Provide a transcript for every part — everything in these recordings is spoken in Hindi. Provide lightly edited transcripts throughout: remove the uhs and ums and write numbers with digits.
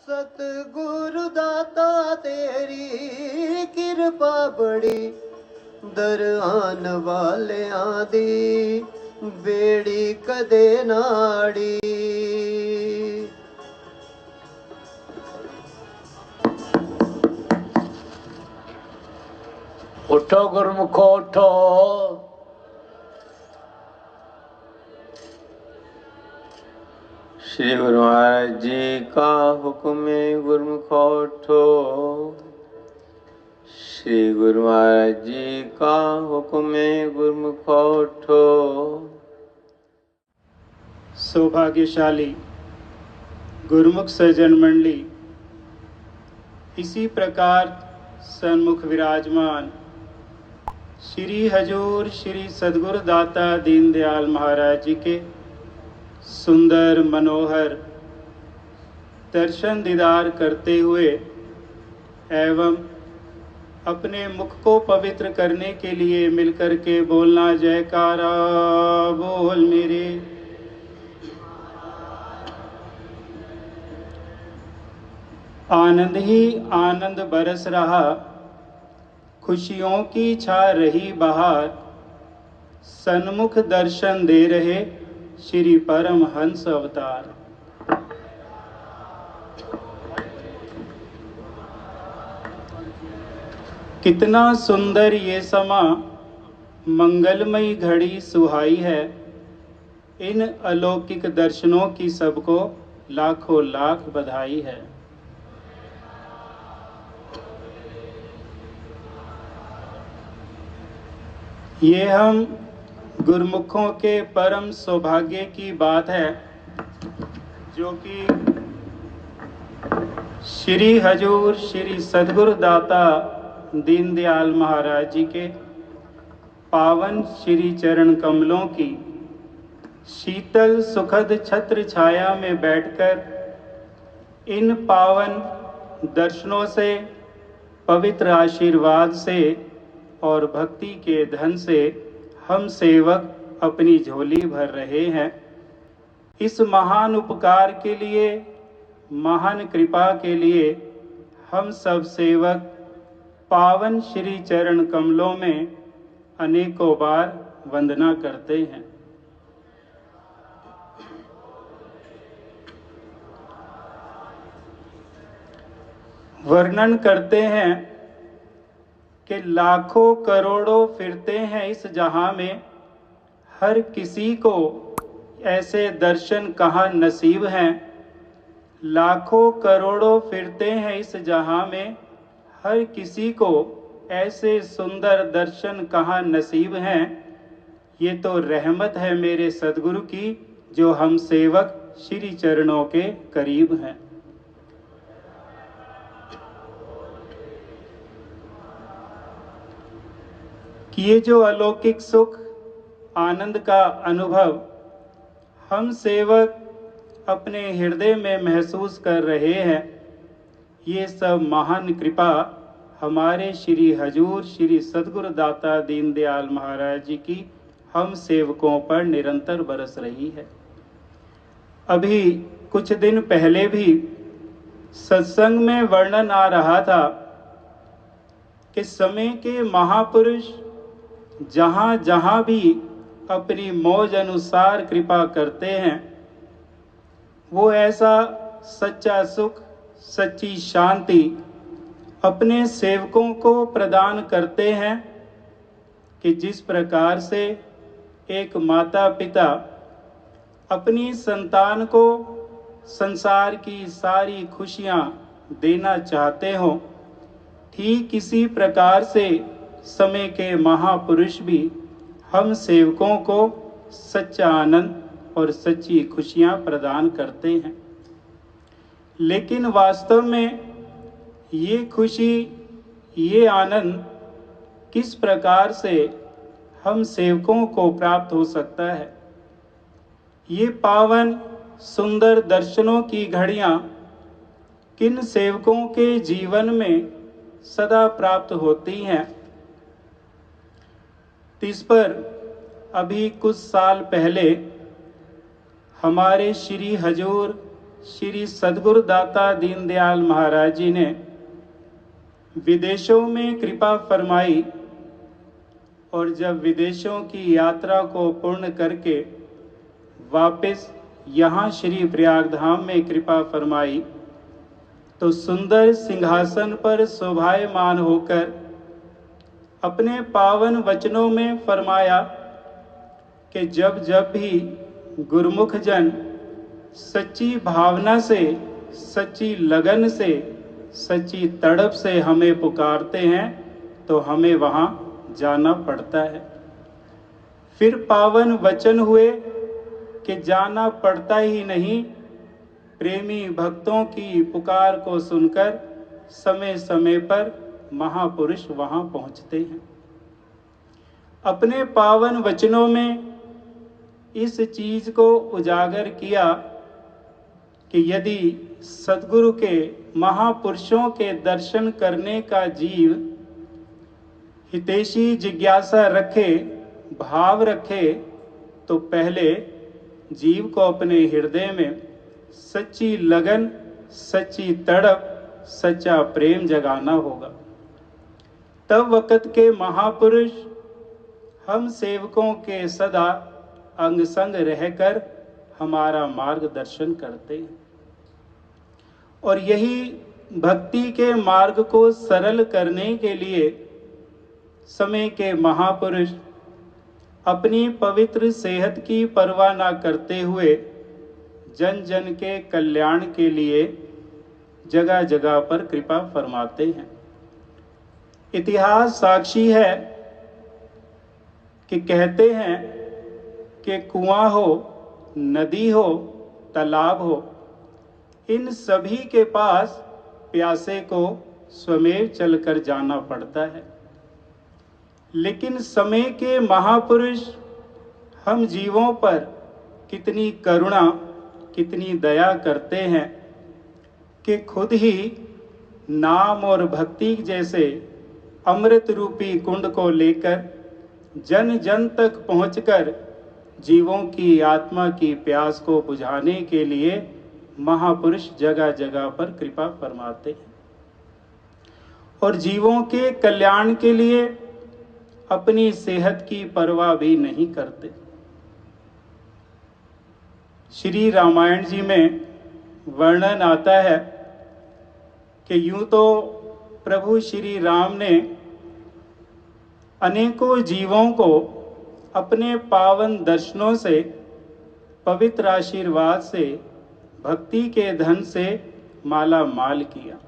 सतगुरु दाता तेरी किरपा बड़ी, दर आन वालियां दी बेड़ी कदे नाड़ी। उठो गुरमुखो उठो, श्री गुरु महाराज जी का हुक्म है। गुरमुखो उठो, श्री गुरु महाराज जी का हुक्म है। गुरमुखो उठो। सौभाग्यशाली गुरुमुख सज्जन मंडली, इसी प्रकार सन्मुख विराजमान श्री हजूर श्री सद्गुरु दाता दीनदयाल महाराज जी के सुंदर मनोहर दर्शन दीदार करते हुए एवं अपने मुख को पवित्र करने के लिए मिलकर के बोलना जयकारा बोल मेरे। आनंद ही आनंद बरस रहा, खुशियों की छा रही बहार, सन्मुख दर्शन दे रहे श्री परमहंस अवतार। कितना सुंदर ये समा, मंगलमयी घड़ी सुहाई है। इन अलौकिक दर्शनों की सबको लाखों लाख बधाई है। ये हम गुरमुखों के परम सौभाग्य की बात है, जो कि श्री हजूर श्री सद्गुरु दाता दीनदयाल महाराज जी के पावन श्री चरण कमलों की शीतल सुखद छत्र छाया में बैठकर इन पावन दर्शनों से, पवित्र आशीर्वाद से और भक्ति के धन से हम सेवक अपनी झोली भर रहे हैं। इस महान उपकार के लिए, महान कृपा के लिए हम सब सेवक पावन श्री चरण कमलों में अनेकों बार वंदना करते हैं। वर्णन करते हैं कि लाखों करोड़ों फिरते हैं इस जहां में, हर किसी को ऐसे दर्शन कहाँ नसीब हैं। लाखों करोड़ों फिरते हैं इस जहां में, हर किसी को ऐसे सुंदर दर्शन कहाँ नसीब हैं। ये तो रहमत है मेरे सद्गुरु की, जो हम सेवक श्री चरणों के करीब हैं। कि ये जो अलौकिक सुख आनंद का अनुभव हम सेवक अपने हृदय में महसूस कर रहे हैं, ये सब महान कृपा हमारे श्री हजूर श्री सद्गुरु दाता दीनदयाल महाराज जी की हम सेवकों पर निरंतर बरस रही है। अभी कुछ दिन पहले भी सत्संग में वर्णन आ रहा था कि समय के महापुरुष जहाँ जहाँ भी अपनी मौज अनुसार कृपा करते हैं, वो ऐसा सच्चा सुख, सच्ची शांति अपने सेवकों को प्रदान करते हैं कि जिस प्रकार से एक माता पिता अपनी संतान को संसार की सारी खुशियाँ देना चाहते हों, ठीक इसी प्रकार से समय के महापुरुष भी हम सेवकों को सच्चा आनंद और सच्ची खुशियाँ प्रदान करते हैं। लेकिन वास्तव में ये खुशी, ये आनंद किस प्रकार से हम सेवकों को प्राप्त हो सकता है। ये पावन सुंदर दर्शनों की घड़ियाँ किन सेवकों के जीवन में सदा प्राप्त होती हैं। इस पर अभी कुछ साल पहले हमारे श्री हजूर श्री सद्गुरु दाता दीनदयाल महाराज जी ने विदेशों में कृपा फरमाई और जब विदेशों की यात्रा को पूर्ण करके वापस यहाँ श्री प्रयाग धाम में कृपा फरमाई तो सुंदर सिंहासन पर शोभायमान होकर अपने पावन वचनों में फरमाया कि जब जब भी गुरुमुख जन सच्ची भावना से, सच्ची लगन से, सच्ची तड़प से हमें पुकारते हैं तो हमें वहाँ जाना पड़ता है। फिर पावन वचन हुए कि जाना पड़ता ही नहीं, प्रेमी भक्तों की पुकार को सुनकर समय समय पर महापुरुष वहाँ पहुँचते हैं। अपने पावन वचनों में इस चीज को उजागर किया कि यदि सद्गुरु के महापुरुषों के दर्शन करने का जीव हितैषी जिज्ञासा रखे, भाव रखे, तो पहले जीव को अपने हृदय में सच्ची लगन, सच्ची तड़प, सच्चा प्रेम जगाना होगा। तब वक़्त के महापुरुष हम सेवकों के सदा अंग संग रहकर हमारा मार्गदर्शन करते हैं। और यही भक्ति के मार्ग को सरल करने के लिए समय के महापुरुष अपनी पवित्र सेहत की परवाह न करते हुए जन जन के कल्याण के लिए जगह जगह पर कृपा फरमाते हैं। इतिहास साक्षी है कि कहते हैं कि कुआं हो, नदी हो, तालाब हो, इन सभी के पास प्यासे को स्वमेव चलकर जाना पड़ता है। लेकिन समय के महापुरुष हम जीवों पर कितनी करुणा, कितनी दया करते हैं कि खुद ही नाम और भक्ति जैसे अमृत रूपी कुंड को लेकर जन जन तक पहुंचकर जीवों की आत्मा की प्यास को बुझाने के लिए महापुरुष जगह जगह पर कृपा फरमाते हैं और जीवों के कल्याण के लिए अपनी सेहत की परवाह भी नहीं करते। श्री रामायण जी में वर्णन आता है कि यूं तो प्रभु श्री राम ने अनेकों जीवों को अपने पावन दर्शनों से, पवित्र आशीर्वाद से, भक्ति के धन से माला माल किया।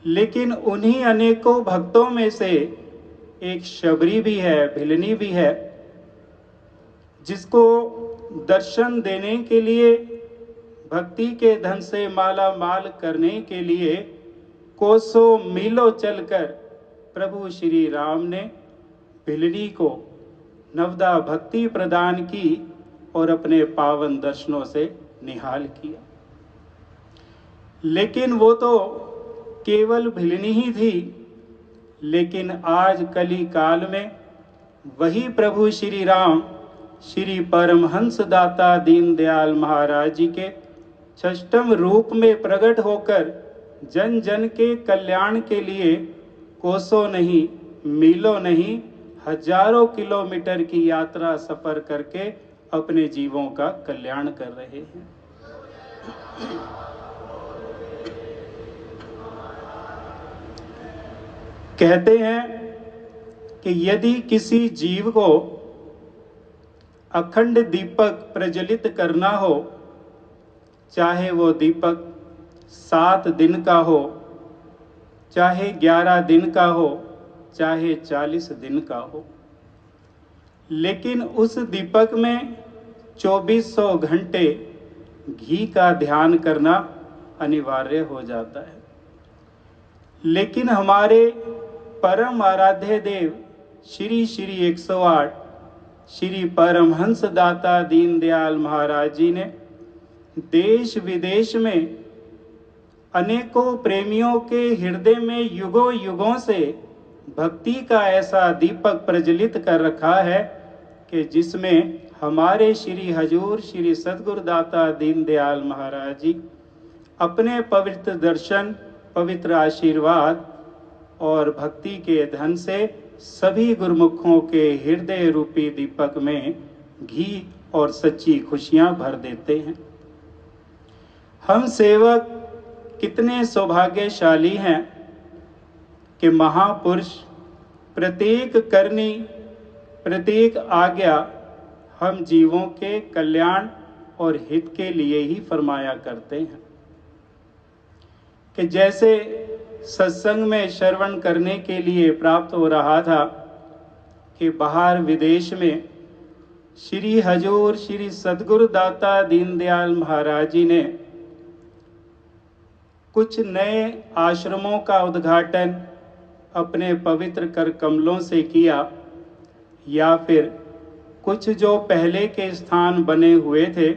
लेकिन उन्हीं अनेकों भक्तों में से एक शबरी भी है, भिलनी भी है, जिसको दर्शन देने के लिए, भक्ति के धन से माला माल करने के लिए कोसों मीलों चलकर प्रभु श्री राम ने भिलनी को नवदा भक्ति प्रदान की और अपने पावन दर्शनों से निहाल किया। लेकिन वो तो केवल भिलनी ही थी, लेकिन आज कली काल में वही प्रभु श्री राम श्री परमहंस दाता दीनदयाल महाराज जी के षष्ठम रूप में प्रकट होकर जन जन के कल्याण के लिए कोसों नहीं, मीलों नहीं, हजारों किलोमीटर की यात्रा सफर करके अपने जीवों का कल्याण कर रहे हैं। कहते हैं कि यदि किसी जीव को अखंड दीपक प्रज्वलित करना हो, चाहे वो दीपक 7 दिन का हो, चाहे 11 दिन का हो, चाहे 40 दिन का हो, लेकिन उस दीपक में 2400 घंटे घी का ध्यान करना अनिवार्य हो जाता है। लेकिन हमारे परम आराध्य देव श्री श्री 108 श्री परमहंस दाता दीनदयाल महाराज जी ने देश विदेश में अनेकों प्रेमियों के हृदय में युगों युगों से भक्ति का ऐसा दीपक प्रज्वलित कर रखा है कि जिसमें हमारे श्री हजूर श्री सद्गुरुदाता दीनदयाल महाराज जी अपने पवित्र दर्शन, पवित्र आशीर्वाद और भक्ति के धन से सभी गुरुमुखों के हृदय रूपी दीपक में घी और सच्ची खुशियां भर देते हैं। हम सेवक कितने सौभाग्यशाली हैं कि महापुरुष प्रत्येक करनी, प्रत्येक आज्ञा हम जीवों के कल्याण और हित के लिए ही फरमाया करते हैं। कि जैसे सत्संग में श्रवण करने के लिए प्राप्त हो रहा था कि बाहर विदेश में श्री हजूर श्री सद्गुरुदाता दीनदयाल महाराज जी ने कुछ नए आश्रमों का उद्घाटन अपने पवित्र कर कमलों से किया, या फिर कुछ जो पहले के स्थान बने हुए थे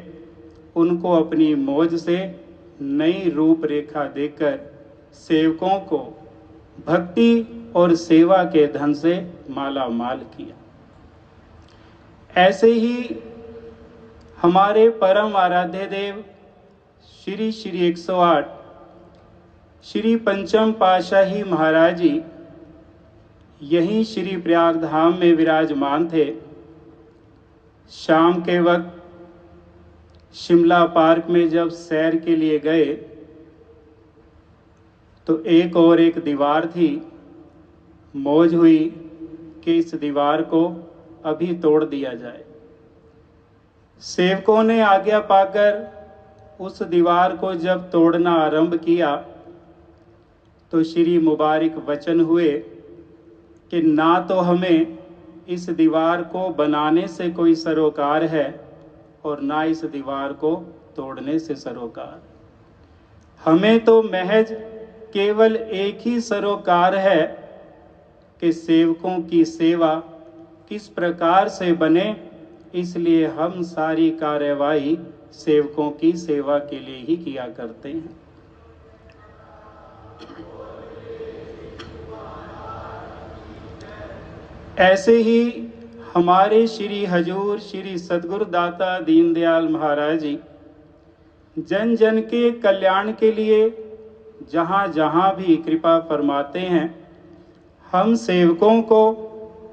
उनको अपनी मौज से नई रूपरेखा देकर सेवकों को भक्ति और सेवा के धन से माला माल किया। ऐसे ही हमारे परम आराध्य देव श्री श्री 108 श्री पंचम पातशाही महाराज जी यहीं श्री प्रयाग धाम में विराजमान थे। शाम के वक्त शिमला पार्क में जब सैर के लिए गए तो एक और एक दीवार थी। मौज हुई कि इस दीवार को अभी तोड़ दिया जाए। सेवकों ने आज्ञा पाकर उस दीवार को जब तोड़ना आरंभ किया तो श्री मुबारक वचन हुए कि ना तो हमें इस दीवार को बनाने से कोई सरोकार है और ना इस दीवार को तोड़ने से सरोकार। हमें तो महज केवल एक ही सरोकार है कि सेवकों की सेवा किस प्रकार से बने, इसलिए हम सारी कार्यवाही सेवकों की सेवा के लिए ही किया करते हैं। ऐसे ही हमारे श्री हजूर श्री सद्गुरुदाता दीनदयाल महाराज जी जन जन के कल्याण के लिए जहाँ जहाँ भी कृपा फरमाते हैं, हम सेवकों को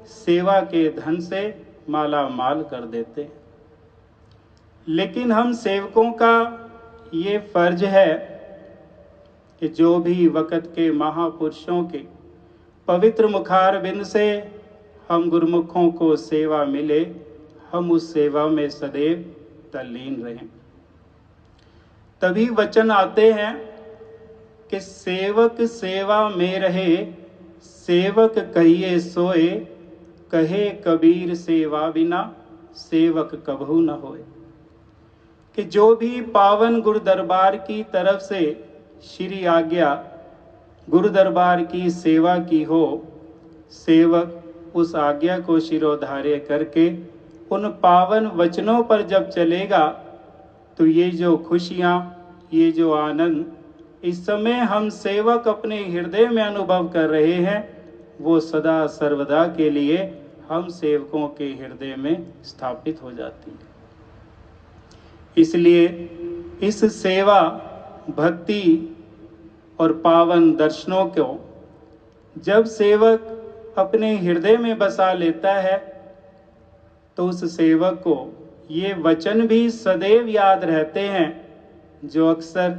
सेवा के धन से माला माल कर देते हैं। लेकिन हम सेवकों का ये फर्ज है कि जो भी वक़्त के महापुरुषों के पवित्र मुखारबिंद से हम गुरुमुखों को सेवा मिले, हम उस सेवा में सदैव तल्लीन रहें। तभी वचन आते हैं कि सेवक सेवा में रहे, सेवक कहिए सोए, कहे कबीर सेवा बिना सेवक कबहू न होए। कि जो भी पावन गुरु दरबार की तरफ से श्री आज्ञा गुरु दरबार की सेवा की हो, सेवक उस आज्ञा को शिरोधार्य करके उन पावन वचनों पर जब चलेगा तो ये जो खुशियाँ, ये जो आनंद इस समय हम सेवक अपने हृदय में अनुभव कर रहे हैं, वो सदा सर्वदा के लिए हम सेवकों के हृदय में स्थापित हो जाती है। इसलिए इस सेवा, भक्ति और पावन दर्शनों को जब सेवक अपने हृदय में बसा लेता है तो उस सेवक को ये वचन भी सदैव याद रहते हैं जो अक्सर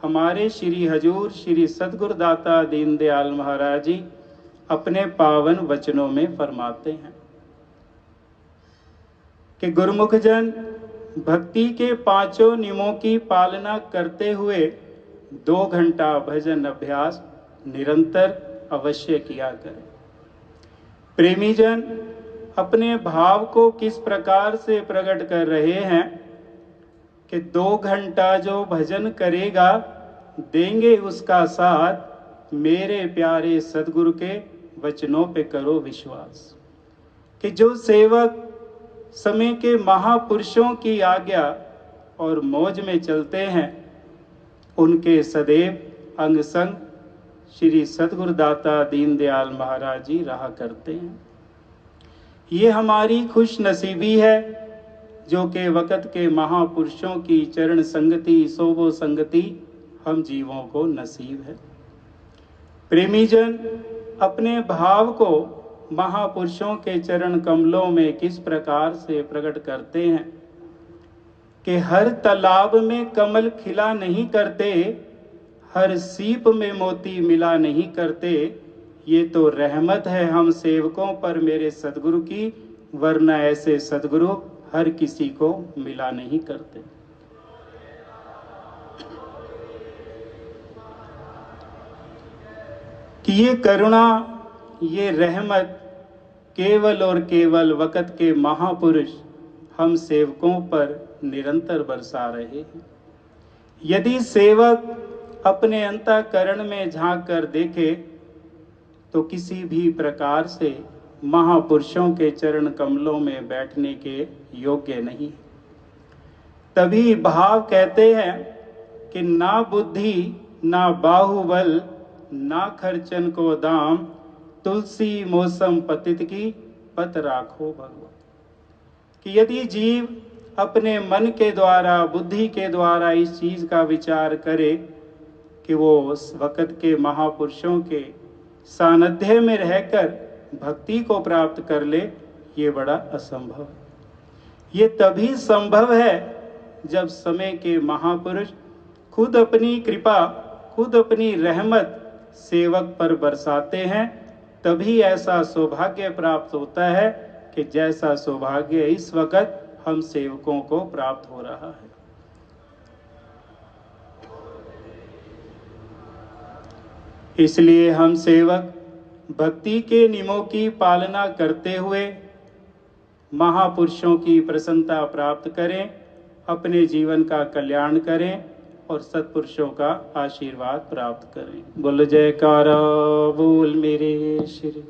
हमारे श्री हजूर श्री सद्गुरुदाता दीनदयाल महाराज जी अपने पावन वचनों में फरमाते हैं कि गुरुमुख जन भक्ति के पांचों नियमों की पालना करते हुए 2 घंटा भजन अभ्यास निरंतर अवश्य किया करें। प्रेमी जन अपने भाव को किस प्रकार से प्रकट कर रहे हैं कि 2 घंटा जो भजन करेगा देंगे उसका साथ, मेरे प्यारे सदगुरु के वचनों पे करो विश्वास। कि जो सेवक समय के महापुरुषों की आज्ञा और मौज में चलते हैं, उनके सदैव अंग संग श्री सद्गुरुदाता दीनदयाल महाराज जी रहा करते हैं। ये हमारी खुश नसीबी है जो कि वक़्त के महापुरुषों की चरण संगति सोबो संगति हम जीवों को नसीब है। प्रेमी जन अपने भाव को महापुरुषों के चरण कमलों में किस प्रकार से प्रकट करते हैं कि हर तालाब में कमल खिला नहीं करते, हर सीप में मोती मिला नहीं करते। ये तो रहमत है हम सेवकों पर मेरे सदगुरु की, वरना ऐसे सदगुरु हर किसी को मिला नहीं करते। कि ये करुणा, ये रहमत केवल और केवल वक़्त के महापुरुष हम सेवकों पर निरंतर बरसा रहे हैं। यदि सेवक अपने अंतःकरण में झांक कर देखे तो किसी भी प्रकार से महापुरुषों के चरण कमलों में बैठने के योग्य नहीं। तभी भाव कहते हैं कि ना बुद्धि ना बाहुबल ना खर्चन को दाम, तुलसी मौसम पतित की पत राखो भगवान। कि यदि जीव अपने मन के द्वारा बुद्धि के द्वारा इस चीज का विचार करे कि वो उस वक़्त के महापुरुषों के सानिध्य में रहकर भक्ति को प्राप्त कर ले, ये बड़ा असंभव है। ये तभी संभव है जब समय के महापुरुष खुद अपनी कृपा, खुद अपनी रहमत सेवक पर बरसाते हैं। तभी ऐसा सौभाग्य प्राप्त होता है कि जैसा सौभाग्य इस वक्त हम सेवकों को प्राप्त हो रहा है। इसलिए हम सेवक भक्ति के नियमों की पालना करते हुए महापुरुषों की प्रसन्नता प्राप्त करें, अपने जीवन का कल्याण करें और सत्पुरुषों का आशीर्वाद प्राप्त करें। बोल जयकारा बोल मेरे श्री।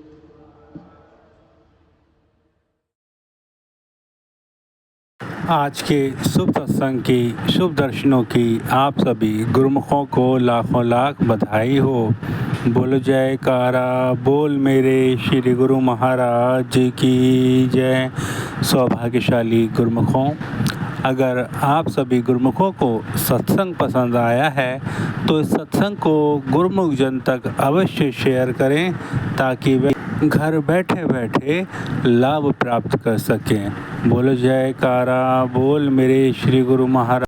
आज के शुभ सत्संग की, शुभ दर्शनों की आप सभी गुरुमुखों को लाखों लाख बधाई हो। बोल जयकारा बोल मेरे श्री गुरु महाराज जी की जय। सौभाग्यशाली गुरुमुखों, अगर आप सभी गुरुमुखों को सत्संग पसंद आया है तो इस सत्संग को गुरुमुख जन तक अवश्य शेयर करें ताकि वे घर बैठे बैठे लाभ प्राप्त कर सकें। बोलो जयकारा बोल मेरे श्री गुरु महाराज।